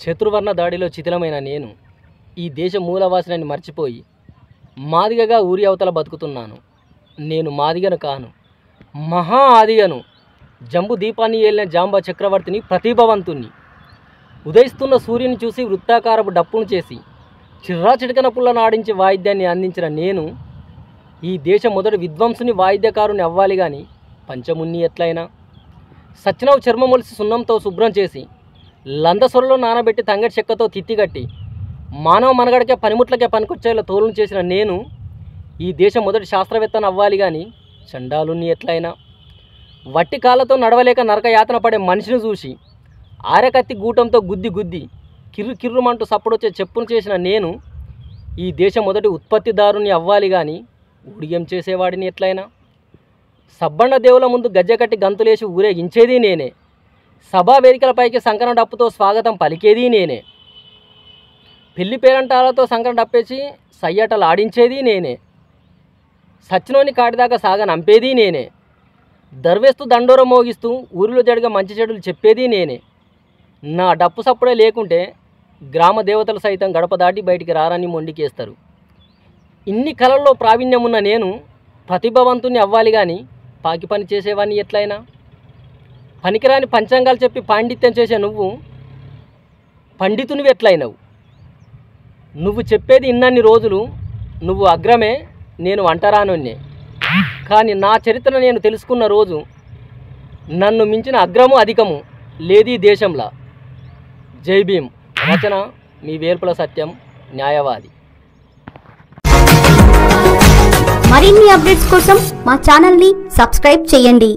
శత్రువర్ణ దాడిలో చితిలమైన నేను ఈ దేశ మూలవాసిని మర్చిపోయి మాదిగగా ఊరి అవతల బతుకుతున్నాను. నేను మాదిగను కాను, మహా ఆదిగను. జంబు దీపాన్ని ఏలిన జాంబ చక్రవర్తిని, ప్రతిభావంతుణ్ణి. ఉదయిస్తున్న సూర్యుని చూసి వృత్తాకారపు డప్పును చేసి చిర్రా చిటికన పుల్ల నాడించి వాయిద్యాన్ని అందించిన నేను ఈ దేశ మొదటి విద్వాంసుని, వాయిద్యకారుని అవ్వాలి కానీ పంచమున్ని ఎట్లయినా. సచ్చినవు చర్మమొలిసి సున్నంతో శుభ్రం చేసి లందసొరలో నానబెట్టి తంగడి చెక్కతో తిత్తిగట్టి మానవ మనగడకే పనిముట్లకే పనికొచ్చేలా తోలును చేసిన నేను ఈ దేశ మొదటి శాస్త్రవేత్తను అవ్వాలి కానీ చండాలుని ఎట్లయినా. వట్టి కాళ్ళతో నడవలేక నరక యాతన పడే మనిషిని చూసి ఆరకత్తి గూటంతో గుద్ది కిర్రు కిర్రుమంటూ సప్పుడొచ్చే చెప్పును చేసిన నేను ఈ దేశ మొదటి ఉత్పత్తిదారుని అవ్వాలి కానీ ఊడిగం చేసేవాడిని ఎట్లయినా. సబ్బండ దేవుల ముందు గజ్జెకట్టి గంతులేసి ఊరేగించేది నేనే. సభా వేదికలపైకి సంకన డప్పుతో స్వాగతం పలికేది నేనే. పెళ్లి పేరంటాలతో సంకన డప్పేసి సయ్యటలు ఆడించేది నేనే. సచ్చినోని కాటిదాకా సాగనంపేది నేనే. దర్వేస్తూ దండోర మోగిస్తూ ఊరిలో జరిగే మంచి చెడులు చెప్పేది నేనే. నా డప్పు సప్పుడే లేకుంటే గ్రామ దేవతలు సైతం గడప దాటి బయటికి రారని మొండికేస్తారు. ఇన్ని కళల్లో ప్రావీణ్యం ఉన్న నేను ప్రతిభావంతుని అవ్వాలి కానీ పాకి పని చేసేవాడిని ఎట్లయినా. పనికిరాని పంచాంగాలు చెప్పి పాండిత్యం చేసే నువ్వు పండితునివి ఎట్లయినవు. నువ్వు చెప్పేది ఇన్నన్ని రోజులు నువ్వు అగ్రమే, నేను అంటరానొన్నే. కానీ నా చరిత్ర నేను తెలుసుకున్న రోజు నన్ను మించిన అగ్రము అధికము లేదీ దేశంలా. జై భీమ్. రచన మీ వేల్పుల సత్యం, న్యాయవాది. మరిన్ని అప్డేట్స్ కోసం మా ఛానల్ని సబ్స్క్రైబ్ చేయండి.